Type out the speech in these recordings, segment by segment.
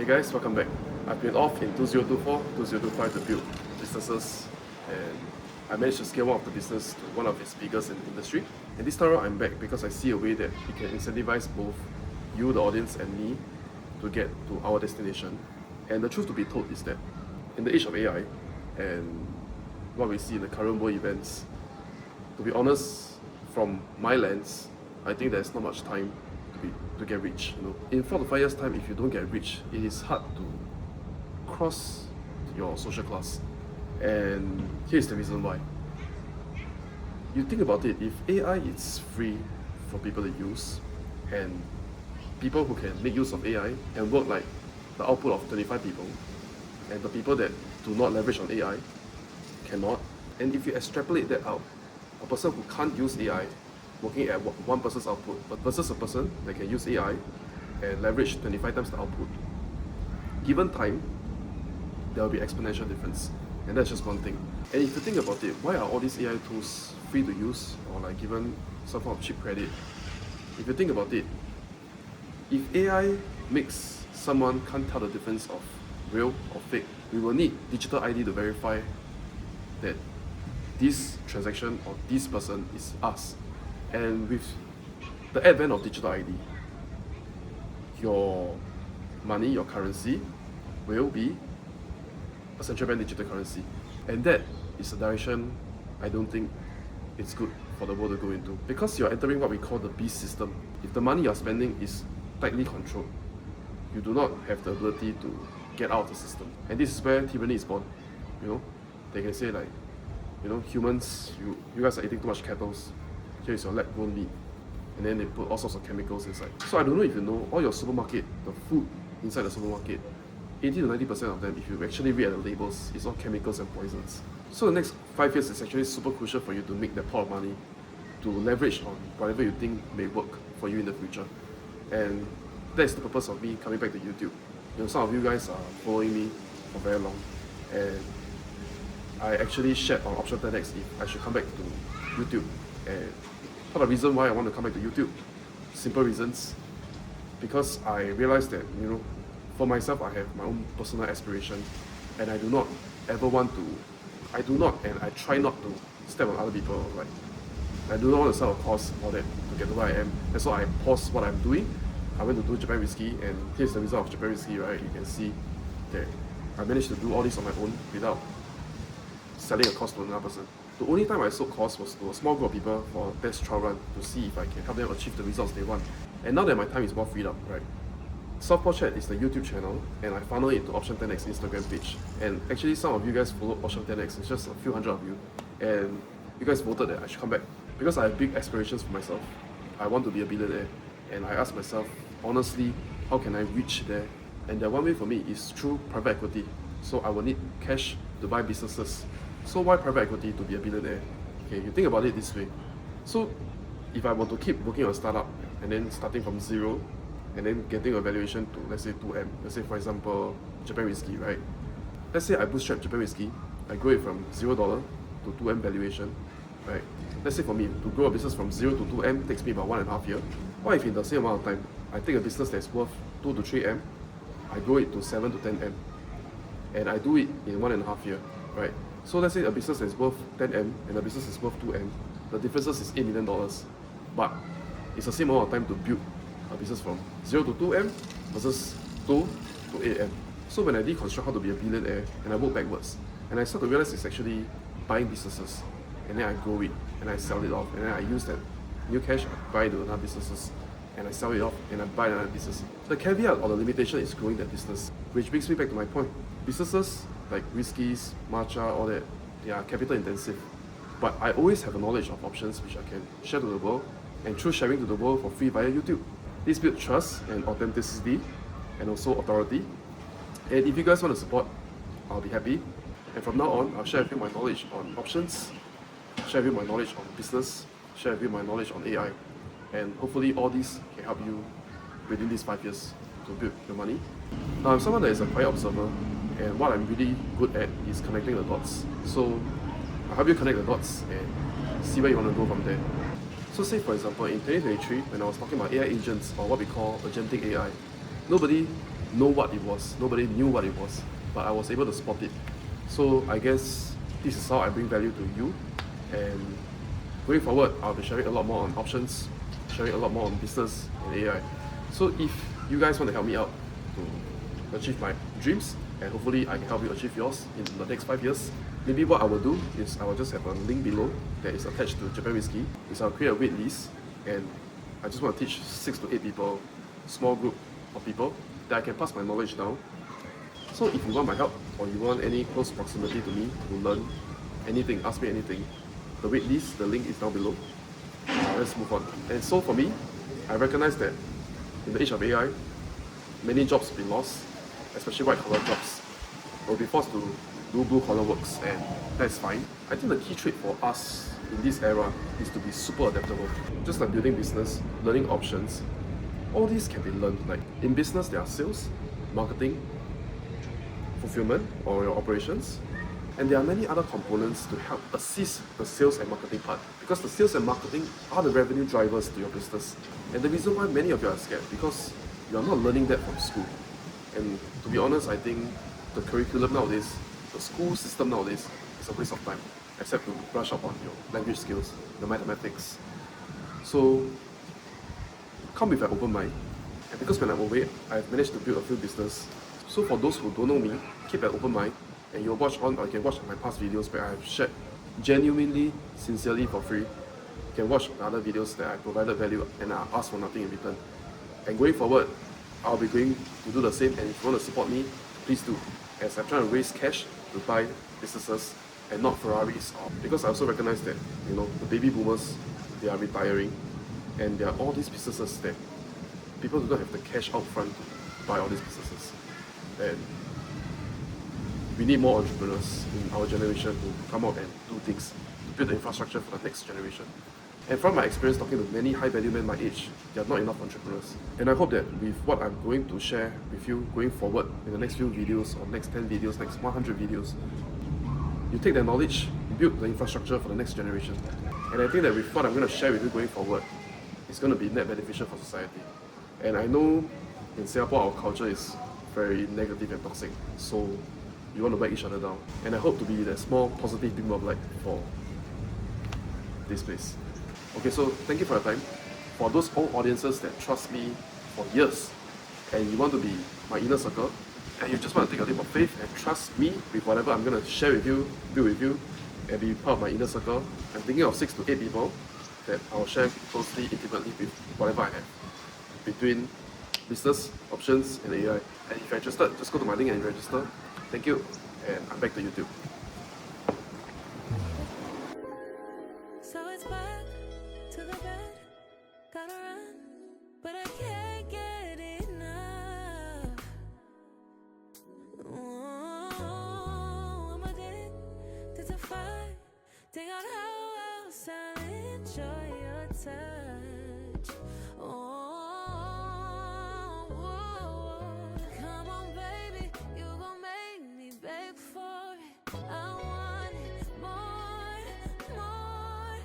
guys, welcome back. I've been off in 2024, 2025 to build businesses, and I managed to scale one of the business to one of its biggest in the industry. And this time around I'm back because I see a way that it can incentivize both you, the audience, and me to get to our destination. And the truth to be told is that in the age of AI and what we see in the current world events, to be honest, from my lens, I think there's not much time to get rich. In 4 to 5 years' time, if you don't get rich, it is hard to cross your social class. And here's the reason why. You think about it, if AI is free for people to use, and people who can make use of AI and work like the output of 25 people, and the people that do not leverage on AI cannot, and if you extrapolate that out, a person who can't use AI working at one person's output, but versus a person that can use AI and leverage 25 times the output, given time, there will be exponential difference. And that's just one thing. And if you think about it, why are all these AI tools free to use or like given some form of cheap credit? If you think about it, if AI makes someone can't tell the difference of real or fake, we will need digital ID to verify that this transaction or this person is us. And with the advent of digital ID, your money, your currency, will be a central bank digital currency. And that is a direction I don't think it's good for the world to go into. Because you're entering what we call the beast system. If the money you're spending is tightly controlled, you do not have the ability to get out of the system. And this is where tyranny is born. They can say like, humans, you guys are eating too much cattle. Here is your lab-grown meat, and then they put all sorts of chemicals inside. So I don't know if you know, all your supermarket, the food inside the supermarket, 80 to 90% of them, if you actually read the labels, is all chemicals and poisons. So the next 5 years is actually super crucial for you to make that pot of money, to leverage on whatever you think may work for you in the future. And that's the purpose of me coming back to YouTube. Some of you guys are following me for very long, and I actually shared on Optiontenx if I should come back to YouTube. And part of the reason why I want to come back to YouTube, simple reasons, because I realized that, for myself, I have my own personal aspiration, and I do not ever want to, and I try not to step on other people. Like, I do not want to sell a course or that to get to where I am. That's why I paused what I'm doing. I went to do Japan Whiskey, and here's the result of Japan Whiskey, right? You can see that I managed to do all this on my own without selling a course to another person. The only time I sold course was to a small group of people for a test trial run to see if I can help them achieve the results they want. And now that my time is more freed up, right? Softball Chat is the YouTube channel, and I funneled it to Optiontenx Instagram page. And actually, some of you guys followed Optiontenx. It's just a few hundred of you, and you guys voted that I should come back because I have big aspirations for myself. I want to be a billionaire, and I asked myself honestly, how can I reach there? And the one way for me is through private equity. So I will need cash to buy businesses. So why private equity to be a billionaire? Okay, you think about it this way. So if I want to keep working on a startup and then starting from zero and then getting a valuation to, let's say 2M, let's say for example Japan Whiskey, right? Let's say I bootstrap Japan Whiskey, I grow it from $0 to 2M valuation, right? Let's say for me, to grow a business from 0 to 2M takes me about 1.5 years. What if in the same amount of time, I take a business that's worth 2 to 3M, I grow it to 7 to 10M, and I do it in 1.5 years, right? So let's say a business is worth 10M and a business is worth 2M. The difference is $8 million, but it's the same amount of time to build a business from 0 to 2M versus 2 to 8M. So when I deconstruct how to be a billionaire and I work backwards, and I start to realize it's actually buying businesses, and then I grow it and I sell it off, and then I use that new cash, I buy the other businesses, and I sell it off and I buy another business. The caveat or the limitation is growing that business, which brings me back to my point. Businesses like whiskeys, matcha, all that, they are capital intensive. But I always have a knowledge of options which I can share to the world, and through sharing to the world for free via YouTube. This builds trust and authenticity and also authority. And if you guys want to support, I'll be happy. And from now on, I'll share with you my knowledge on options, share with you my knowledge on business, share with you my knowledge on AI. And hopefully all these can help you within these 5 years to build your money. Now, I'm someone that is a quiet observer, and what I'm really good at is connecting the dots. So I'll help you connect the dots and see where you want to go from there. So say for example, in 2023, when I was talking about AI agents or what we call agentic AI, nobody know what it was. Nobody knew what it was, but I was able to spot it. So I guess this is how I bring value to you. And going forward, I'll be sharing a lot more on options, sharing a lot more on business and AI. So if you guys want to help me out to achieve my dreams, and hopefully I can help you achieve yours in the next 5 years, maybe what I will do is I will just have a link below that is attached to Japan Whiskey. Is I'll create a wait list, and I just want to teach 6 to 8 people, small group of people, that I can pass my knowledge down. So if you want my help, or you want any close proximity to me to learn anything, ask me anything, the wait list, the link is down below. Let's move on. And so for me, I recognize that in the age of AI, many jobs will be lost, especially white collar jobs. We'll be forced to do blue collar works, and that's fine. I think the key trait for us in this era is to be super adaptable. Just like building business, learning options, all these can be learned. Like in business, there are sales, marketing, fulfillment, or your operations. And there are many other components to help assist the sales and marketing part, because the sales and marketing are the revenue drivers to your business. And the reason why many of you are scared, because you are not learning that from school. And to be honest, I think the curriculum nowadays, the school system nowadays, is a waste of time, except to brush up on your language skills, your mathematics. So come with an open mind. And because when I'm away, I've managed to build a few business. So for those who don't know me, keep an open mind, and you'll watch on, or you can watch my past videos where I've shared genuinely, sincerely for free. You can watch other videos that I provided value and I asked for nothing in return. And going forward, I'll be going to do the same, and if you want to support me, please do. As I'm trying to raise cash to buy businesses and not Ferraris, because I also recognize that, the baby boomers, they are retiring, and there are all these businesses that people do not have the cash out front to buy all these businesses. And we need more entrepreneurs in our generation to come out and do things, to build the infrastructure for the next generation. And from my experience talking to many high-value men my age, there are not enough entrepreneurs. And I hope that with what I'm going to share with you going forward in the next few videos, or next 10 videos, next 100 videos, you take that knowledge, build the infrastructure for the next generation. And I think that with what I'm going to share with you going forward, it's going to be net beneficial for society. And I know in Singapore our culture is very negative and toxic, so we want to back each other down. And I hope to be that small positive beam of light for this place. Okay, so thank you for your time. For those old audiences that trust me for years, and you want to be my inner circle, and you just want to take a leap of faith and trust me with whatever I'm going to share with you, build with you, and be part of my inner circle, I'm thinking of 6 to 8 people that I'll share closely, intimately with whatever I have between business, options, and AI. And if you're interested, just go to my link and register. Thank you, and I'm back to YouTube. So it's back to the bed, gotta run, but I can't get enough. Oh, I'm addicted to fight, dig out how else I'll enjoy your touch. Oh, whoa, come on baby, you gon' make me beg for it. I want it more, more,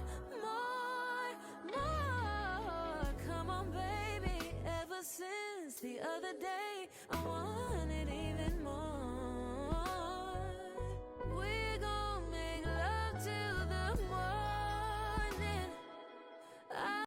more, more. Come on baby, ever since the other day, I want it even more.